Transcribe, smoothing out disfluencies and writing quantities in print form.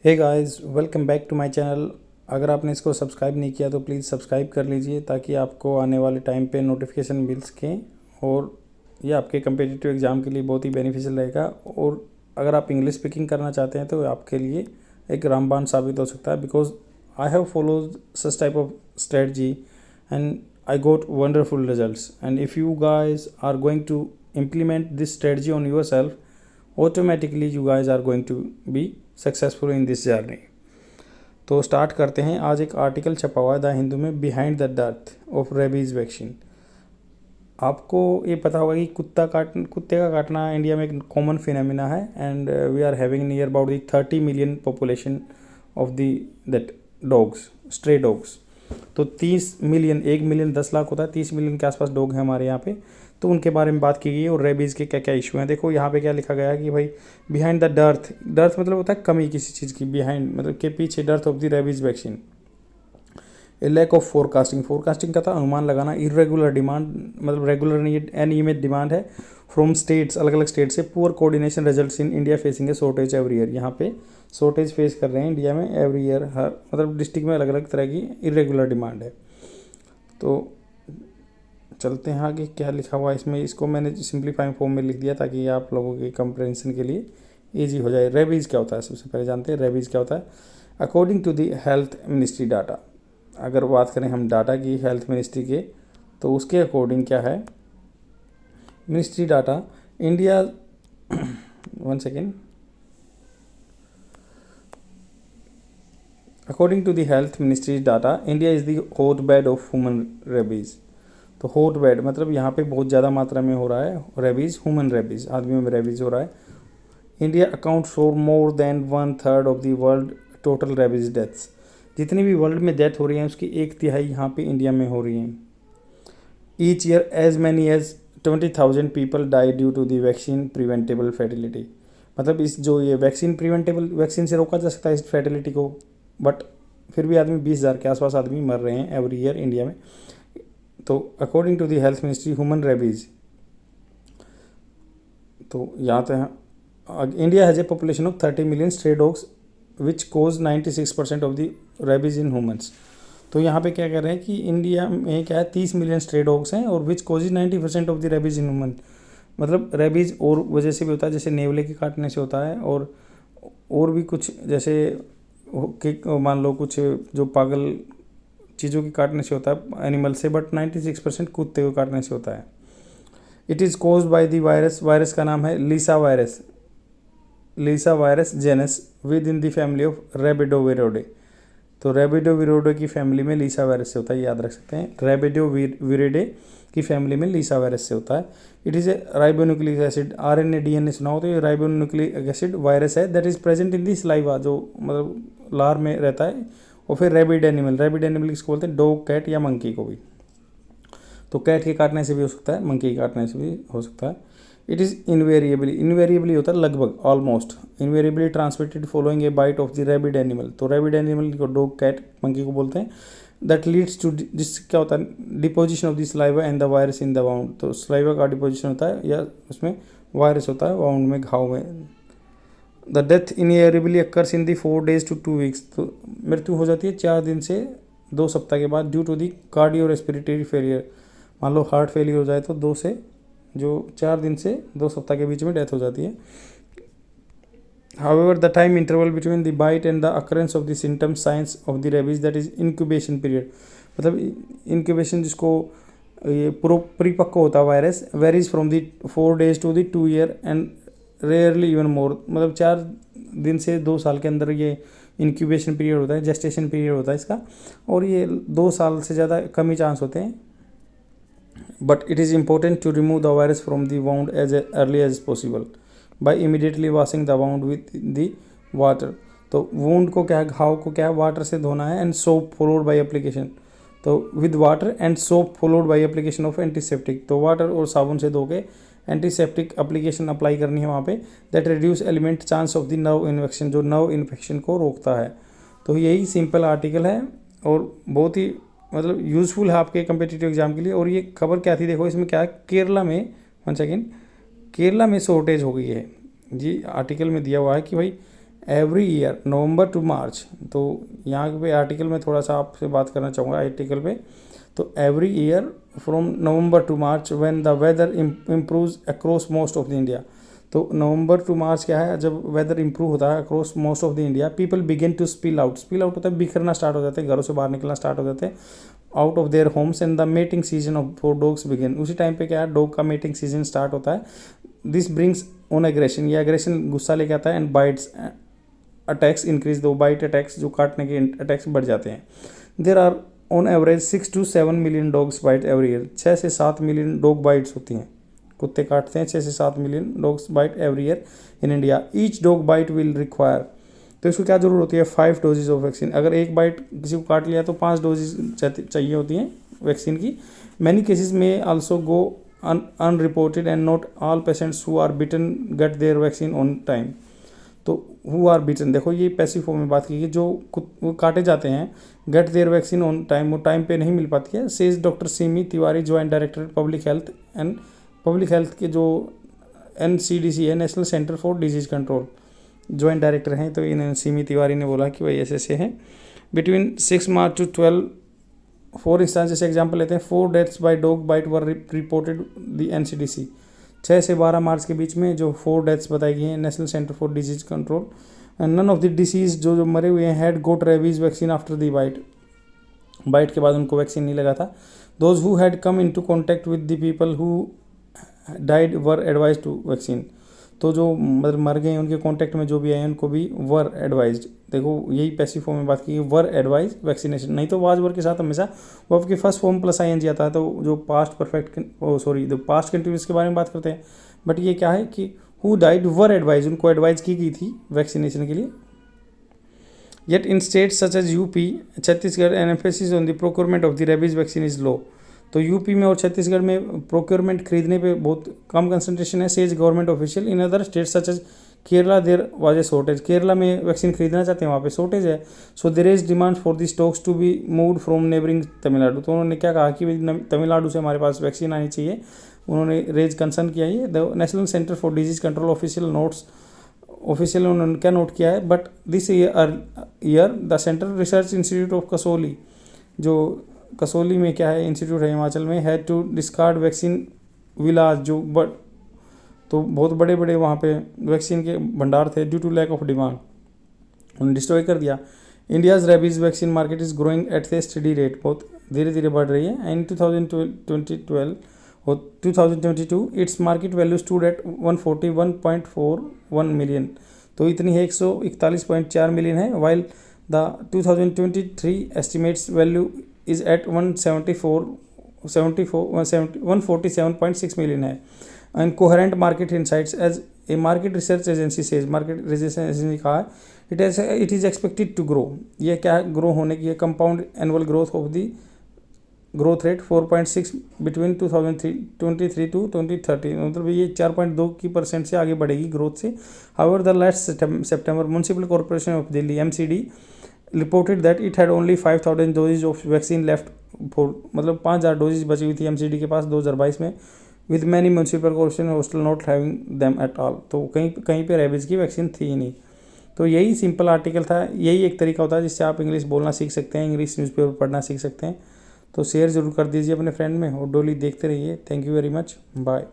Hey guys, welcome back to my channel. अगर आपने इसको सब्सक्राइब नहीं किया तो प्लीज़ सब्सक्राइब कर लीजिए ताकि आपको आने वाले टाइम पे नोटिफिकेशन मिल सकें और ये आपके कम्पिटिटिव एग्ज़ाम के लिए बहुत ही बेनिफिशियल रहेगा। और अगर आप इंग्लिश स्पीकिंग करना चाहते हैं तो आपके लिए एक रामबाण साबित हो सकता है, because I have followed such type of strategy and I got wonderful results. And if you guys are going to implement this strategy on yourself, automatically you guys are going to be successful in this journey। तो start करते हैं। आज एक article छपा हुआ है the Hindu में, behind the death of rabies vaccine. आपको ये पता होगा कि कुत्ते का काटना इंडिया में एक कॉमन फिनोमिना है and we are having near about the 30 million population of the that dogs, stray dogs. तो 30 मिलियन, 1 मिलियन 10 लाख होता है, 30 मिलियन के आसपास डॉग हैं हमारे यहाँ पे। तो उनके बारे में बात की गई और रेबीज़ के क्या क्या इशू हैं। देखो यहाँ पे क्या लिखा गया है कि भाई बिहाइंड द डर्थ, डर्थ मतलब होता है कमी किसी चीज़ की, बिहाइंड मतलब के पीछे, dearth of the rabies vaccine, a lack of forecasting. Forecasting का था अनुमान लगाना, इरेगुलर डिमांड मतलब रेगुलर नहीं, अनियमित डिमांड है फ्रॉम स्टेट्स, अलग अलग स्टेट से। Poor coordination results in India facing A shortage every year. यहाँ पे शॉर्टेज फेस कर रहे हैं इंडिया में एवरी ईयर, हर मतलब डिस्ट्रिक्ट में अलग अलग तरह की इरेगुलर डिमांड है। तो चलते हैं आगे क्या लिखा हुआ है इसमें। इसको मैंने सिंप्लीफाइंग फॉर्म में लिख दिया ताकि आप लोगों के कंप्रेंशन के लिए ईजी हो जाए। रेबीज़ क्या होता है, सबसे पहले जानते हैं रेबीज़ क्या होता है। According to the health ministry data, अगर बात करें हम डाटा की हेल्थ मिनिस्ट्री के, तो उसके अकॉर्डिंग क्या है ministry data, India one second, according to the health ministry data, India is the hot bed of human rabies. तो हॉट बेड मतलब यहाँ पे बहुत ज़्यादा मात्रा में हो रहा है रेबीज़, ह्यूमन रेबीज़, आदमियों में रेबीज़ हो रहा है। India account for more than 1/3 of the world total rabies deaths. जितनी भी वर्ल्ड में डेथ हो रही हैं उसकी 1/3 यहाँ पे इंडिया में हो रही हैं। Each year as many as 20,000 people die due to the vaccine preventable fertility. मतलब इस जो ये वैक्सीन प्रिवेंटेबल, वैक्सीन से रोका जा सकता है इस फर्टिलिटी को, बट फिर भी आदमी 20,000 के आसपास आदमी मर रहे हैं एवरी ईयर इंडिया में। तो according to the health ministry human rabies, तो यहाँ तो India has a population of 30 million stray dogs which cause 96% of the rabies in humans. तो यहाँ पे क्या कह रहे हैं कि इंडिया में क्या है 30 मिलियन स्ट्रे डॉग्स हैं और which causes 90% of the rabies in human. मतलब रेबीज़ और वजह से भी होता है, जैसे नेवले के काटने से होता है और भी कुछ, जैसे मान लो कुछ जो पागल चीज़ों के काटने से होता है एनिमल से, बट 96% कुत्ते को काटने से होता है। It is caused by the virus, virus का नाम है lyssavirus, lyssavirus genus within the family of Rhabdoviridae. तो रेबिडोविरिडे की फैमिली में लीसा वायरस से होता है, याद रख सकते हैं। रेबिडोविरिडे की फैमिली में लीसा वायरस से होता है। It is a ribonucleic acid, RNA DNA सुना हो तो ये राइबोन्यूक्लिक एसिड वायरस है that is present in the saliva, जो मतलब लार में रहता है। और फिर रेबिड एनिमल, रेबिड एनिमल किसको बोलते हैं, डॉग, कैट या मंकी को भी। तो कैट के काटने से भी हो सकता है, मंकी के काटने से भी हो सकता है। इट इज़ इनवेरिएबली, इनवेरिएबली होता है लगभग, almost, invariably transmitted following A bite of the rapid animal. तो रेबिड एनिमल को डॉग, कैट, मंकी को बोलते हैं। दैट लीड्स टू, जिससे क्या होता है deposition of the saliva and the virus in the wound. तो सलाइवा का डिपोजिशन होता है या उसमें वायरस होता है वाउंड में, घाव में। The death invariably occurs in the 4 days to 2 weeks। तो मृत्यु हो जाती है 4 दिन से 2 सप्ताह के बाद, due to the cardio respiratory failure. मान लो हार्ट फेलियर हो जाए तो 4 दिन से 2 सप्ताह के बीच में डेथ हो जाती है। However the time interval between the bite and the occurrence of the symptoms signs of the rabies, that is incubation period. मतलब इंक्यूबेशन जिसको ये परिपक्व होता है virus, varies from the 4 days to the 2 year and rarely even more. मतलब 4 दिन से 2 साल के अंदर ये इंक्यूबेशन पीरियड होता है, जेस्टेशन पीरियड होता है इसका, और ये 2 साल से ज़्यादा कम ही चांस होते हैं। But it is important to remove the virus from the wound as early as possible by immediately washing the wound with the water. तो वुंड को क्या है, घाव को क्या है, वाटर से धोना है and soap followed by application. तो with water and soap followed by application of antiseptic. तो वाटर और साबुन से धो के एंटीसेप्टिक एप्लीकेशन अप्लाई करनी है वहाँ पे, that reduce element chance of the nerve infection, जो नर्व इन्फेक्शन को रोकता है। तो यही सिंपल आर्टिकल है और बहुत ही मतलब यूज़फुल है आपके कम्पिटिटिव एग्जाम के लिए। और ये खबर क्या थी, देखो इसमें क्या है, केरला में, वन सेकेंड, केरला में शॉर्टेज हो गई है जी। आर्टिकल में दिया हुआ है कि भाई एवरी ईयर नवंबर टू मार्च। तो यहाँ पे आर्टिकल में थोड़ा सा आपसे बात करना चाहूँगा आर्टिकल पे। तो every year from November to March when the weather improves across most of the India. तो नवंबर टू मार्च क्या है, जब वेदर इंप्रूव होता है across most of the India, people begin to spill out. Spill out होता है बिखरना start हो जाते हैं, घरों से बाहर निकलना स्टार्ट हो जाते हैं, out of their homes and the mating season of for dogs begin. उसी टाइम पे क्या है, डॉग का मेटिंग सीजन स्टार्ट होता है। दिस ब्रिंग्स ऑन एग्रेशन, ये एग्रेशन गुस्सा लेके आता है, एंड बाइट्स अटैक्स इंक्रीज, दो बाइट अटैक्स जो काटने के अटैक्स बढ़ जाते हैं। There are on average 6 to 7 million dogs bite every year. 6 से 7 मिलियन डॉग बाइट्स होती हैं, कुत्ते काटते हैं 6 से 7 million dogs bite every year in India. Each dog bite will require, तो इसको क्या जरूरत होती है, 5 डोजेज ऑफ वैक्सीन। अगर एक बाइट किसी को काट लिया तो 5 डोजेज चाहिए होती हैं वैक्सीन की। Many cases may also go unreported and not all patients who are bitten get their vaccine on time. तो हु आर बिटन, देखो ये पैसिव फॉर्म में बात की है, जो वो काटे जाते हैं, get their vaccine on time, वो टाइम पे नहीं मिल पाती है। Says doctor Seemi Tiwari, joint director public health and public health के जो NCDC है, national centre for disease control, joint director हैं। तो इन सीमी तिवारी ने बोला कि भाई ऐसे है। बिटवीन 6 मार्च टू 12 4 इंस्टांस, जैसे एग्जाम्पल लेते हैं, 4 deaths by dog bite were reported the NCDC। 6 से 12 मार्च के बीच में जो 4 डेथ्स बताई गई हैं national centre for disease control. And none of the deceased, जो मरे हुए हैं, had got rabies vaccine after the bite के बाद उनको वैक्सीन नहीं लगा था। Those who had come into contact with the people who died were advised to vaccine. तो जो मर गए उनके कांटेक्ट में जो भी आए उनको भी वर एडवाइज्ड। देखो यही पैसिव फॉर्म में बात की, वर एडवाइज वैक्सीनेशन, नहीं तो वाज वर के साथ हमेशा वर्ब के फर्स्ट फॉर्म प्लस ING आता है। तो जो पास्ट परफेक्ट जो पास्ट कंटिन्यूस के बारे में बात करते हैं, बट ये क्या है कि हु डाइड वर एडवाइज, उनको एडवाइज की गई थी वैक्सीनेशन के लिए। Yet in states such as UP, Chhattisgarh, an emphasis on the procurement of the rabies vaccine is low. तो यूपी में और छत्तीसगढ़ में प्रोक्योरमेंट खरीदने पे बहुत कम कंसंट्रेशन है, says government official. In other states such as Kerala there was a shortage, Kerala में वैक्सीन खरीदना चाहते हैं, वहाँ पे शॉर्टेज है। So there is demand for the stocks to be moved from neighbouring Tamil Nadu. तो उन्होंने क्या कहा कि तमिलनाडु से हमारे पास वैक्सीन आनी चाहिए, उन्होंने रेज कंसर्न किया। ये the national centre for disease control official notes, official उन्होंने क्या नोट किया है, but this year the central research institute of Kasauli, जो कसौली में क्या है इंस्टीट्यूट है हिमाचल में, had to discard vaccine vials, जो तो बहुत बड़े बड़े वहाँ पे वैक्सीन के भंडार थे, due to lack of demand, उन्होंने डिस्ट्रॉय कर दिया। India's rabies vaccine market is growing at a steady rate, बहुत धीरे धीरे बढ़ रही है। एंड 2012 और 2022 its market value stood at 141.41 million, तो इतनी है 141.4 मिलियन है। While the 2023 estimates value is at 147.6 million है। And coherent market insights as a market research agency says, market research agency ने कहा है it is expected to grow, ये क्या है ग्रो होने की है, compound annual growth of the growth rate 4.6 between 2023 to 2030, मतलब ये 4.2% से आगे बढ़ेगी ग्रोथ से। However the last September municipal corporation of Delhi MCD reported that it had only 5000 doses of vaccine left for, मतलब 5000 डोजेज बची हुई थी MCD के पास 2022 में, with many municipal corporation hostel not having them at all. तो कहीं पे रेबीज़ की वैक्सीन थी ही नहीं। तो यही सिंपल आर्टिकल था, यही एक तरीका होता है जिससे आप इंग्लिश बोलना सीख सकते हैं, इंग्लिश न्यूज़पेपर पढ़ना सीख सकते हैं। तो शेयर ज़रूर कर दीजिए अपने फ्रेंड में और डोली देखते रहिए। Thank you very much, bye.